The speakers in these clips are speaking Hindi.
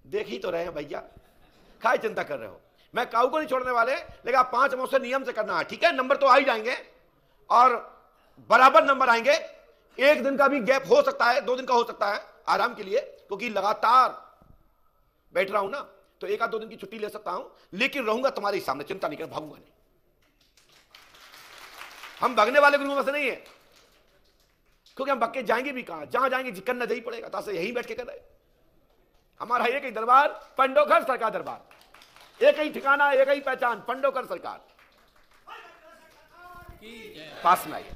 देख ही तो रहे हैं भैया, काय चिंता कर रहे हो। मैं काऊ को नहीं छोड़ने वाले, लेकिन आप 5 अमावस्या नियम से करना है, ठीक है। नंबर तो आ ही जाएंगे और बराबर नंबर आएंगे। एक दिन का भी गैप हो सकता है, 2 दिन का हो सकता है आराम के लिए, क्योंकि लगातार बैठ रहा हूं ना, तो 1-2 दिन की छुट्टी ले सकता हूं, लेकिन रहूंगा तुम्हारे सामने, चिंता नहीं कर, भागूंगा नहीं। हम भागने वाले गुरुओं में से नहीं है, क्योंकि हम भाग के जाएंगे भी कहां, जहां जाएंगे करना नहीं पड़ेगा, तो यहीं बैठ के कर रहे। हमारा एक ही दरबार, पंडोकर सरकार दरबार, एक ही ठिकाना, एक ही पहचान, पंडोकर सरकार। पास में आइए,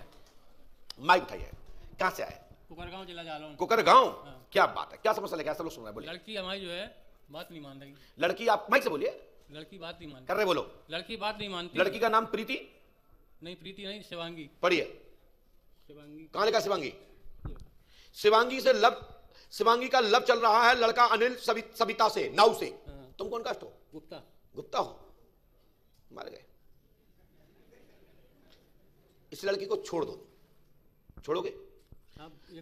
माइक उठाइए। कहां से आए? कुकरगांव जिला जालौन। कुकरगांव, क्या बात है, क्या समस्या लेके सब लोग सुन रहे हैं, बोलिए। लड़की हमारी जो है बात नहीं मान रही। लड़की, आप माइक से बोलिए। लड़की बात नहीं मानती। कर रहे बोलो। लड़की बात नहीं मानती। लड़की का नाम प्रीति? नहीं, प्रीति नहीं, शिवांगी। पढ़िए। शिवांगी कहां लिखा शिवांगी? शिवांगी से लब, शिवांगी का लब चल रहा है लड़का अनिल सविता से, नाउ से। तुम कौन कास्ट हो? गुप्ता। गुप्ता हो, मार गए। इस लड़की को छोड़ दो, छोड़ोगे?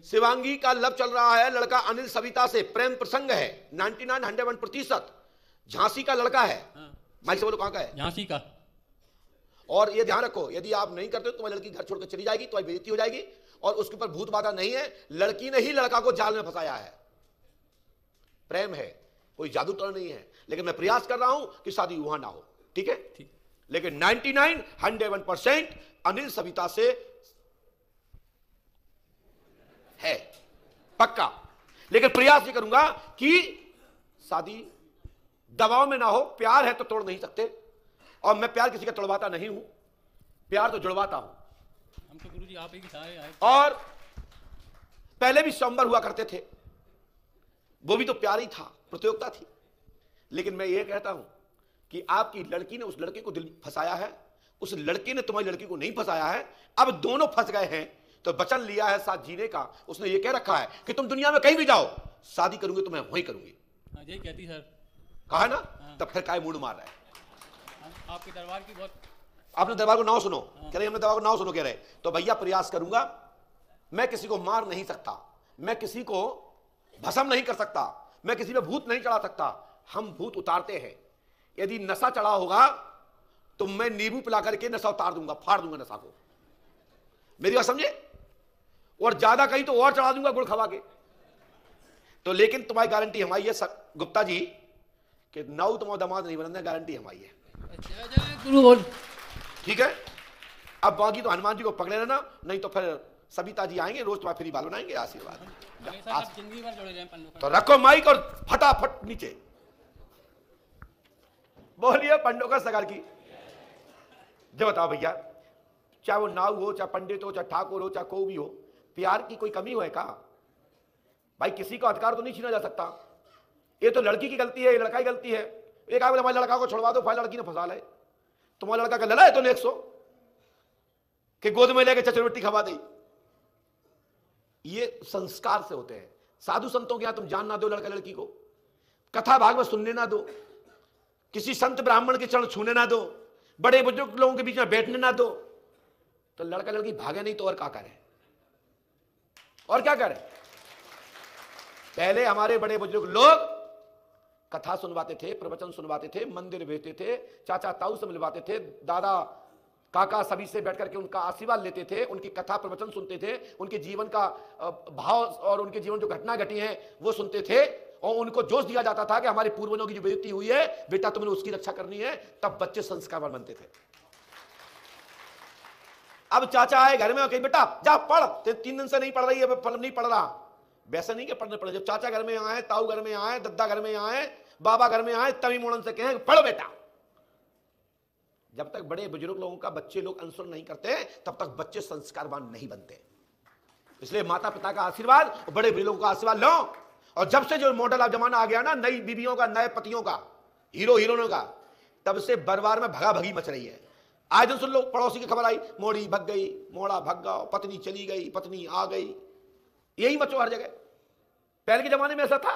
शिवांगी का लब चल रहा है लड़का अनिल सविता से, प्रेम प्रसंग है, 99-101%। झांसी का लड़का है। माइक से बोलो, कहां का है? झांसी का। और ये ध्यान रखो, यदि आप नहीं करते तो तुम्हारी लड़की घर छोड़कर चली जाएगी, तुम्हारी बेइज्जती हो जाएगी, और उसके ऊपर भूत बाधा नहीं है, लड़की ने ही लड़का को जाल में फंसाया है। प्रेम है, कोई जादू टोना नहीं है, लेकिन मैं प्रयास कर रहा हूं कि शादी वहां ना हो, ठीक है? ठीक। लेकिन 99-101% अनिल सविता से है, पक्का। लेकिन प्रयास ये करूंगा कि शादी दबाव में ना हो। प्यार है तो तोड़ नहीं सकते, और मैं प्यार किसी का तोड़वाता नहीं हूं, प्यार तो जुड़वाता हूं। हम तो गुरुजी आप ही की सारे आए। और पहले भी स्वयंवर हुआ करते थे, वो भी तो प्यार ही था, प्रतियोगिता थी। लेकिन मैं ये कहता हूं कि आपकी लड़की ने उस लड़के को दिल फंसाया है, उस लड़के ने तुम्हारी लड़की को नहीं फंसाया है। अब दोनों फंस गए हैं, तो वचन लिया है साथ जीने का। उसने ये कह रखा है कि तुम दुनिया में कहीं भी जाओ, शादी करूंगी तो मैं वहीं करूंगी। यही कहती सर, कहा ना? तब फिर काय मूड मार रहा है? आपके दरबार की बहुत, आपने दरबार को नाव सुनो, कह रहे हमने दरबार को नाव सुनो कह रहे। तो भैया प्रयास करूंगा, मैं किसी को मार नहीं सकता, मैं किसी को भस्म नहीं कर सकता, मैं किसी पे भूत नहीं चढ़ा सकता। हम भूत उतारते हैं। यदि नशा चढ़ा होगा तो मैं नींबू पिला करके नशा उतार दूंगा, फाड़ दूंगा नशा को, मेरी बात समझे? और ज्यादा कहीं तो और चढ़ा दूंगा गुड़ खवा के। तो लेकिन तुम्हारी गारंटी हमारी है गुप्ता जी कि नाउ तुम्हारा दामाद नहीं बनना, गारंटी हमारी है। गुरु बोल, ठीक है? अब बाकी तो हनुमान जी को पकड़े रहना, नहीं तो फिर सविता जी आएंगे, रोज तुम्हारा फ्री बाल बनाएंगे। आशीर्वाद। जिंदगी भर जुड़े रहें। तो रखो माइक और फटाफट नीचे बोलिए पंडोकर सरकार की। जो बताओ भैया, चाहे वो नाव हो, चाहे पंडित हो, चाहे ठाकुर हो, चाहे कोई भी हो, प्यार की कोई कमी हो है का? भाई किसी का अधिकार तो नहीं छीना जा सकता। ये तो लड़की की गलती है, ये लड़का की गलती है। एक आगे हमारे लड़का को छुड़वा दो, फाइल लड़की ने फंसा ले। तुम्हारा लड़का का लड़ा है तो 100 कि गोद में लेके चचरवट्टी खवा दी। ये संस्कार से होते हैं। साधु संतों के यहां तुम जान ना दो लड़का लड़की को, कथा भाग में सुनने ना दो, किसी संत ब्राह्मण के चरण छूने ना दो, बड़े बुजुर्ग लोगों के बीच में बैठने ना दो। तो लड़का लड़की भागे नहीं तो और क्या करें? और क्या करें? पहले हमारे बड़े बुजुर्ग लोग कथा सुनवाते थे, प्रवचन सुनवाते थे, मंदिर भेजते थे, चाचा ताऊ से मिलवाते थे, दादा काका सभी से बैठ करके उनका आशीर्वाद लेते थे, उनकी कथा प्रवचन सुनते थे, उनके जीवन का भाव और उनके जीवन जो घटना घटी है वो सुनते थे, और उनको जोश दिया जाता था कि हमारे पूर्वजों की जो बेइज्जती हुई है बेटा तुमने उसकी रक्षा करनी है। तब बच्चे संस्कारवान बनते थे। अब चाचा आए घर में, कहीं बेटा जा पढ़, 3 दिन से नहीं पढ़ रही है, नहीं पढ़ रहा। वैसा नहीं कि पढ़ने पड़े, जब चाचा घर में आए, ताऊ घर में आए, दद्दा घर में आए, बाबा घर में आए, तभी मोड़न से कहें पढ़ो बेटा। जब तक बड़े बुजुर्ग लोगों का बच्चे लोग अनुसरण नहीं करते तब तक बच्चे संस्कारवान नहीं बनते। इसलिए माता पिता का आशीर्वाद और बड़े बुजुर्गों का आशीर्वाद लो। और जब से जो मॉडल अब जमाना आ गया ना, नई बीबियों का, नए पतियों का, हीरो हीरोइनों का, तब से बरवार में भगा भगी मच रही है। आज दिन सुन लो, पड़ोसी की खबर आई, मोड़ी भग गई, मोड़ा भग गया, पत्नी चली गई, पत्नी आ गई, यही मचो हर जगह। पहले के जमाने में ऐसा था?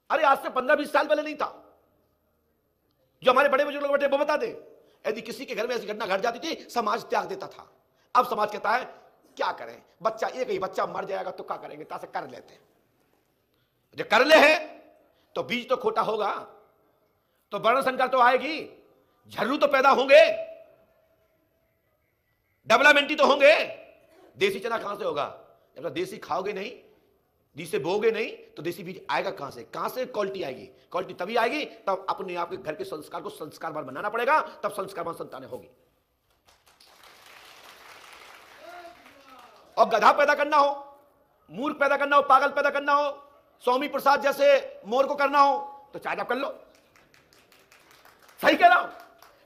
अरे आज से 15-20 साल पहले नहीं था। जो हमारे बड़े बुजुर्ग लोग बैठे वो बता दे, यदि किसी के घर में ऐसी घटना घट जाती थी समाज त्याग देता था। अब समाज कहता है क्या करें, बच्चा एक ही बच्चा मर जाएगा तो क्या करेंगे, तासे कर लेते हैं। जो कर ले है तो बीज तो खोटा होगा, तो वर्ण संकर तो आएगी, झर्रू तो पैदा होंगे, डेवलपमेंटी तो होंगे। देसी चना कहां से होगा? जब तक देसी खाओगे नहीं, बीज से बोगे नहीं, तो देसी बीज आएगा कहां से? कहां से क्वालिटी आएगी? क्वालिटी तभी आएगी तब अपने आपके घर के संस्कार को संस्कारवान बनाना पड़ेगा, तब संस्कारवान संतानें होगी। और गधा पैदा करना हो, मूर्ख पैदा करना हो, पागल पैदा करना हो, स्वामी प्रसाद जैसे मोर को करना हो, तो चाहे आप कर लो। सही कह रहा हूं,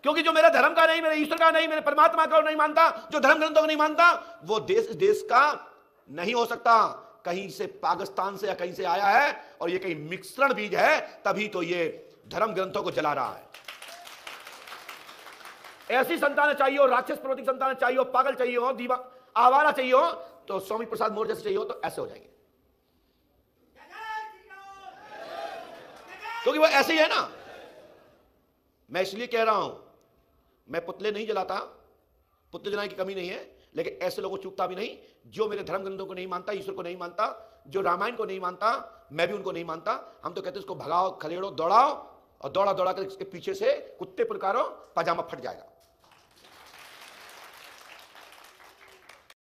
क्योंकि जो मेरे धर्म का नहीं, मेरे ईश्वर का नहीं, मेरे परमात्मा का नहीं मानता, जो धर्म ग्रंथों को नहीं मानता, वो देश का नहीं हो सकता। कहीं से पाकिस्तान से या कहीं से आया है और ये कहीं मिश्रण बीज है, तभी तो ये धर्म ग्रंथों को जला रहा है। ऐसी संतानें चाहिए हो, राक्षस प्रवृत्ति संतानें चाहिए हो, पागल चाहिए हो, आवारा चाहिए हो, तो स्वामी प्रसाद मोर जैसे चाहिए हो, तो ऐसे हो जाएंगे, क्योंकि वो ऐसे ही है ना। मैं इसलिए कह रहा हूं, मैं पुतले नहीं जलाता, पुतले जलाने की कमी नहीं है, लेकिन ऐसे लोगों को चूकता भी नहीं जो मेरे धर्म ग्रंथों को नहीं मानता, ईश्वर को नहीं मानता, जो रामायण को नहीं मानता, मैं भी उनको नहीं मानता। हम तो कहते हैं इसको भगाओ, खदेड़ो, दौड़ाओ, और दौड़ा दौड़ा कर इसके पीछे से कुत्ते पुकारो, पजामा फट जाएगा।